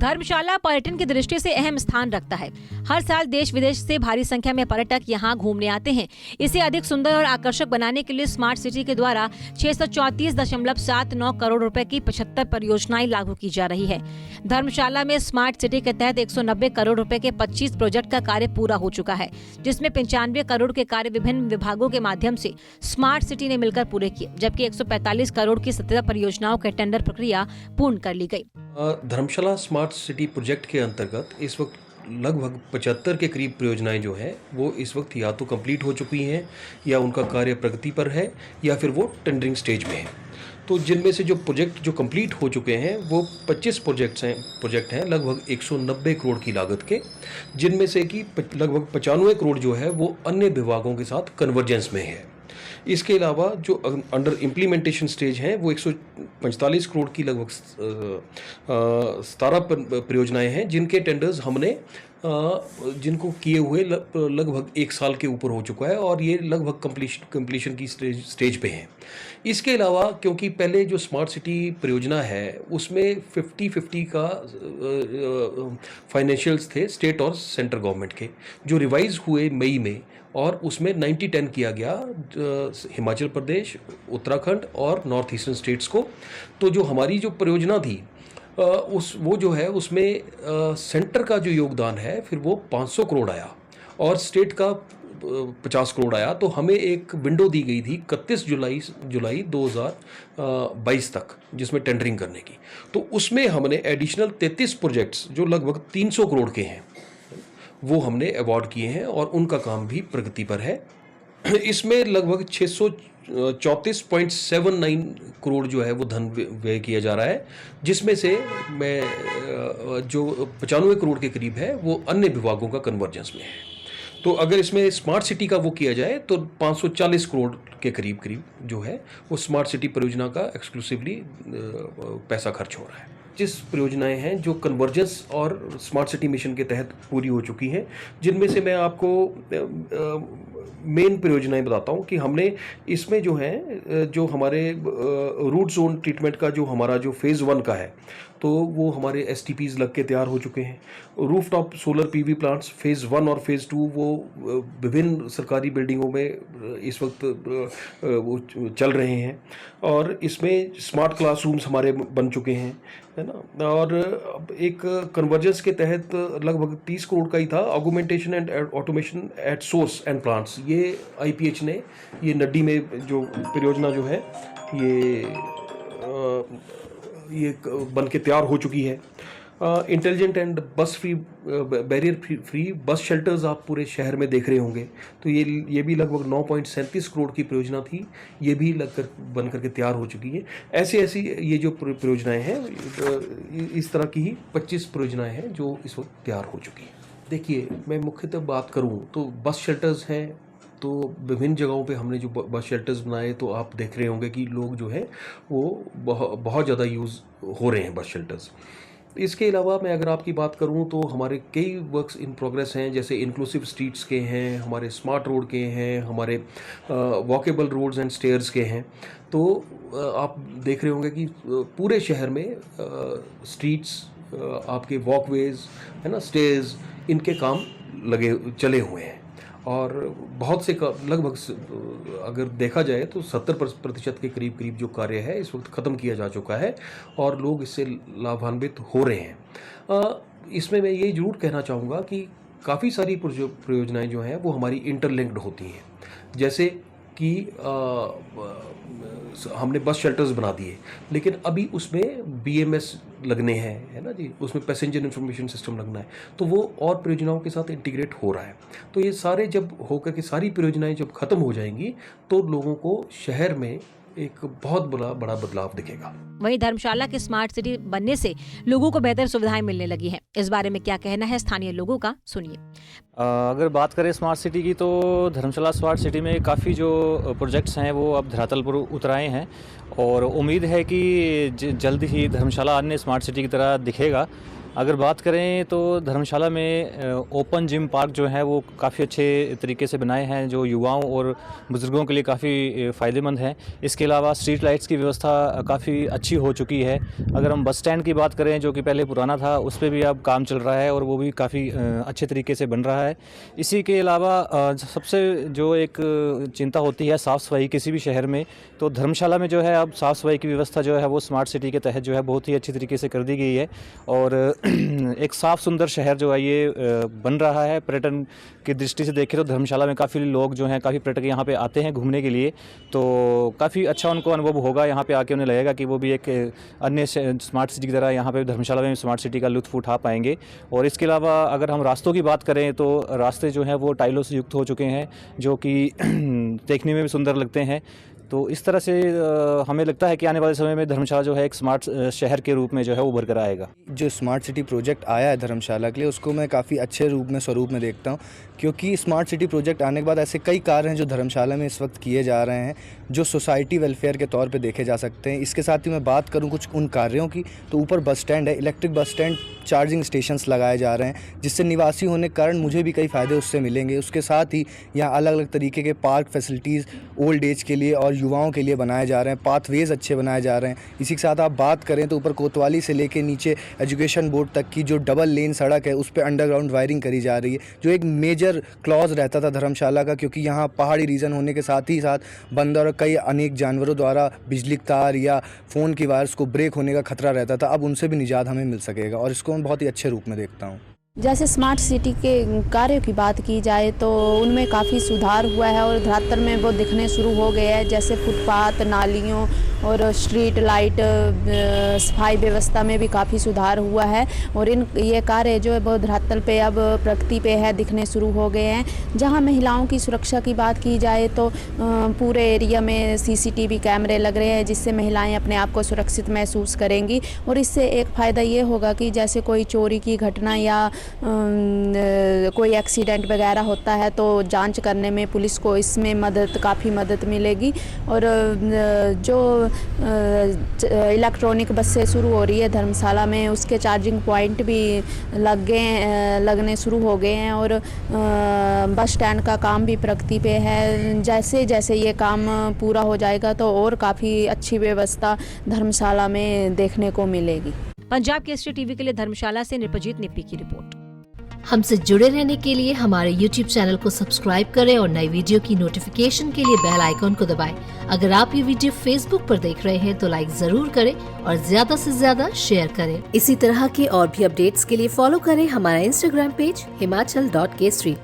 धर्मशाला पर्यटन की दृष्टि से अहम स्थान रखता है। हर साल देश विदेश से भारी संख्या में पर्यटक यहाँ घूमने आते हैं। इसे अधिक सुंदर और आकर्षक बनाने के लिए स्मार्ट सिटी के द्वारा 634.79 करोड़ रुपए की 75 परियोजनाएं लागू की जा रही है। धर्मशाला में स्मार्ट सिटी के तहत 190 करोड़ रुपए के 25 प्रोजेक्ट का कार्य पूरा हो चुका है, जिसमें 95 करोड़ के कार्य विभिन्न विभागों के माध्यम से स्मार्ट सिटी ने मिलकर पूरे किए, जबकि 145 करोड़ की 17 परियोजनाओं के टेंडर प्रक्रिया पूर्ण कर ली गई। धर्मशाला स्मार्ट सिटी प्रोजेक्ट के अंतर्गत इस वक्त लगभग 75 के करीब परियोजनाएं जो हैं वो इस वक्त या तो कंप्लीट हो चुकी हैं या उनका कार्य प्रगति पर है या फिर वो टेंडरिंग स्टेज में है। तो जिनमें से जो प्रोजेक्ट जो कंप्लीट हो चुके हैं वो 25 प्रोजेक्ट हैं लगभग 190 करोड़ की लागत के, जिनमें से कि लगभग 95 करोड़ जो है वो अन्य विभागों के साथ कन्वर्जेंस में है। इसके अलावा जो अंडर इम्प्लीमेंटेशन स्टेज हैं वो 145 करोड़ की लगभग 17 परियोजनाएं हैं, जिनके टेंडर्स हमने जिनको किए हुए लगभग 1 साल के ऊपर हो चुका है और ये लगभग कंप्लीशन की स्टेज पे हैं। इसके अलावा क्योंकि पहले जो स्मार्ट सिटी परियोजना है उसमें 50-50 का फाइनेंशियल्स थे स्टेट और सेंट्रल गवर्नमेंट के, जो रिवाइज हुए मई में, और उसमें 90-10 किया गया हिमाचल प्रदेश, उत्तराखंड और नॉर्थ ईस्टर्न स्टेट्स को। तो जो हमारी जो परियोजना थी वो जो है उसमें सेंटर का जो योगदान है फिर वो 500 करोड़ आया और स्टेट का 50 करोड़ आया। तो हमें एक विंडो दी गई थी 31 जुलाई 2022 तक जिसमें टेंडरिंग करने की। तो उसमें हमने एडिशनल 33 प्रोजेक्ट्स जो लगभग 300 करोड़ के हैं वो हमने अवार्ड किए हैं और उनका काम भी प्रगति पर है। इसमें लगभग 634.79 करोड़ जो है वो धन व्यय किया जा रहा है, जिसमें से जो 95 करोड़ के करीब है वो अन्य विभागों का कन्वर्जेंस में है। तो अगर इसमें स्मार्ट सिटी का वो किया जाए तो 540 करोड़ के करीब जो है वो स्मार्ट सिटी परियोजना का एक्सक्लूसिवली पैसा खर्च हो रहा है। जिस परियोजनाएं हैं जो कन्वर्जेंस और स्मार्ट सिटी मिशन के तहत पूरी हो चुकी हैं, जिनमें से मैं आपको मेन परियोजनाएं बताता हूं कि हमने इसमें जो है जो हमारे रूट जोन ट्रीटमेंट का जो हमारा जो फेज़ 1 का है तो वो हमारे STPs लग के तैयार हो चुके हैं। Rooftop solar PV plants phase 1 और फेज़ 2 वो विभिन्न सरकारी बिल्डिंगों में इस वक्त वो चल रहे हैं और इसमें स्मार्ट क्लासरूम्स हमारे बन चुके हैं, है ना। और एक कन्वर्जेंस के तहत लगभग 30 करोड़ का ही था augmentation and automation at source and plants. ये IPH ने ये नड्डी में जो परियोजना जो है ये बन के तैयार हो चुकी है। इंटेलिजेंट एंड बस फ्री बैरियर फ्री बस शेल्टर्स आप पूरे शहर में देख रहे होंगे, तो ये भी लगभग 9.37 करोड़ की परियोजना थी, ये भी बन करके तैयार हो चुकी है। ऐसी ये जो परियोजनाएं हैं इस तरह की ही 25 परियोजनाएं हैं जो इस वक्त तैयार हो चुकी हैं। देखिए, मैं मुख्यतः बात करूं तो बस शेल्टर्स हैं, तो विभिन्न जगहों पे हमने जो बस शेल्टर्स बनाए तो आप देख रहे होंगे कि लोग जो हैं वो बहुत ज़्यादा यूज़ हो रहे हैं बस शेल्टर्स। इसके अलावा मैं अगर आपकी बात करूं तो हमारे कई वर्क्स इन प्रोग्रेस हैं, जैसे इंक्लूसिव स्ट्रीट्स के हैं, हमारे स्मार्ट रोड के हैं, हमारे वॉकेबल रोड्स एंड स्टेयर्स के हैं। तो आप देख रहे होंगे कि पूरे शहर में स्ट्रीट्स, आपके वॉकवेज, है ना, स्टेयर्स, इनके काम चले हुए हैं और बहुत से लगभग अगर देखा जाए तो 70% के करीब जो कार्य है इस वक्त ख़त्म किया जा चुका है और लोग इससे लाभान्वित हो रहे हैं। इसमें मैं ये ज़रूर कहना चाहूँगा कि काफ़ी सारी परियोजनाएं जो हैं वो हमारी इंटरलिंक्ड होती हैं, जैसे कि हमने बस शेल्टर्स बना दिए, लेकिन अभी उसमें BMS लगने हैं, है ना जी, उसमें पैसेंजर इंफॉर्मेशन सिस्टम लगना है, तो वो और परियोजनाओं के साथ इंटीग्रेट हो रहा है। तो ये सारे जब होकर के सारी परियोजनाएं जब खत्म हो जाएंगी तो लोगों को शहर में एक बहुत बड़ा बदलाव दिखेगा। वहीं धर्मशाला के स्मार्ट सिटी बनने से लोगों को बेहतर सुविधाएं मिलने लगी हैं। इस बारे में क्या कहना है स्थानीय लोगों का, सुनिए। अगर बात करें स्मार्ट सिटी की तो धर्मशाला स्मार्ट सिटी में काफ़ी जो प्रोजेक्ट्स हैं वो अब धरातल पर उतर आए हैं और उम्मीद है कि जल्द ही धर्मशाला अन्य स्मार्ट सिटी की तरह दिखेगा। अगर बात करें तो धर्मशाला में ओपन जिम पार्क जो है वो काफ़ी अच्छे तरीके से बनाए हैं, जो युवाओं और बुज़ुर्गों के लिए काफ़ी फ़ायदेमंद हैं। इसके अलावा स्ट्रीट लाइट्स की व्यवस्था काफ़ी अच्छी हो चुकी है। अगर हम बस स्टैंड की बात करें जो कि पहले पुराना था, उस पे भी अब काम चल रहा है और वो भी काफ़ी अच्छे तरीके से बन रहा है। इसी के अलावा सबसे जो एक चिंता होती है साफ़ सफाई किसी भी शहर में, तो धर्मशाला में जो है अब साफ़ सफाई की व्यवस्था जो है वो स्मार्ट सिटी के तहत जो है बहुत ही अच्छी तरीके से कर दी गई है और एक साफ़ सुंदर शहर जो है ये बन रहा है। पर्यटन की दृष्टि से देखें तो धर्मशाला में काफ़ी लोग जो हैं, काफ़ी पर्यटक यहाँ पे आते हैं घूमने के लिए, तो काफ़ी अच्छा उनको अनुभव होगा। यहाँ पे आके उन्हें लगेगा कि वो भी एक अन्य स्मार्ट सिटी की तरह यहाँ पे धर्मशाला में स्मार्ट सिटी का लुत्फ़ उठा पाएंगे। और इसके अलावा अगर हम रास्तों की बात करें तो रास्ते जो हैं वो टाइलों से युक्त हो चुके हैं, जो कि देखने में भी सुंदर लगते हैं। तो इस तरह से हमें लगता है कि आने वाले समय में धर्मशाला जो है एक स्मार्ट शहर के रूप में जो है वो उभर कर आएगा। जो स्मार्ट सिटी प्रोजेक्ट आया है धर्मशाला के लिए, उसको मैं काफ़ी अच्छे स्वरूप में देखता हूँ, क्योंकि स्मार्ट सिटी प्रोजेक्ट आने के बाद ऐसे कई कार्य हैं जो धर्मशाला में इस वक्त किए जा रहे हैं, जो सोसाइटी वेलफेयर के तौर पे देखे जा सकते हैं। इसके साथ ही मैं बात करूँ कुछ उन कार्यों की, तो ऊपर बस स्टैंड है, electric bus stand, charging stations लगाए जा रहे हैं, जिससे निवासी होने के कारण मुझे भी कई फ़ायदे उससे मिलेंगे। उसके साथ ही यहाँ अलग अलग तरीके के पार्क फैसिलिटीज़ ओल्ड एज के लिए और युवाओं के लिए बनाए जा रहे हैं, पाथवेज अच्छे बनाए जा रहे हैं। इसी के साथ आप बात करें तो ऊपर कोतवाली से लेके नीचे एजुकेशन बोर्ड तक की जो डबल लेन सड़क है, उस पर अंडरग्राउंड वायरिंग करी जा रही है, जो एक मेजर क्लॉज रहता था धर्मशाला का, क्योंकि यहाँ पहाड़ी रीजन होने के साथ ही साथ बंदर और कई अनेक जानवरों द्वारा बिजली तार या फ़ोन की वायर्स को ब्रेक होने का खतरा रहता था। अब उनसे भी निजात हमें मिल सकेगा और इसको मैं बहुत ही अच्छे रूप में देखता हूँ। जैसे स्मार्ट सिटी के कार्यों की बात की जाए तो उनमें काफ़ी सुधार हुआ है और धरातल में वो दिखने शुरू हो गए हैं। जैसे फुटपाथ, नालियों और स्ट्रीट लाइट, सफाई व्यवस्था में भी काफ़ी सुधार हुआ है और ये कार्य जो है वो धरातल पे अब प्रगति पे है, दिखने शुरू हो गए हैं। जहां महिलाओं की सुरक्षा की बात की जाए तो पूरे एरिया में CCTV कैमरे लग रहे हैं, जिससे महिलाएं अपने आप को सुरक्षित महसूस करेंगी और इससे एक फ़ायदा ये होगा कि जैसे कोई चोरी की घटना या कोई एक्सीडेंट वगैरह होता है तो जांच करने में पुलिस को इसमें काफ़ी मदद मिलेगी। और जो इलेक्ट्रॉनिक बसें शुरू हो रही है धर्मशाला में, उसके चार्जिंग पॉइंट भी लगने शुरू हो गए हैं और बस स्टैंड का काम भी प्रगति पे है। जैसे जैसे ये काम पूरा हो जाएगा तो और काफ़ी अच्छी व्यवस्था धर्मशाला में देखने को मिलेगी। पंजाब केसरी टीवी के लिए धर्मशाला से नृपजीत निप्पी की रिपोर्ट। हमसे जुड़े रहने के लिए हमारे YouTube चैनल को सब्सक्राइब करें और नई वीडियो की नोटिफिकेशन के लिए बेल आइकॉन को दबाएं। अगर आप ये वीडियो Facebook पर देख रहे हैं तो लाइक जरूर करें और ज्यादा से ज्यादा शेयर करें। इसी तरह के और भी अपडेट्स के लिए फॉलो करें हमारा Instagram पेज himachal.kesri।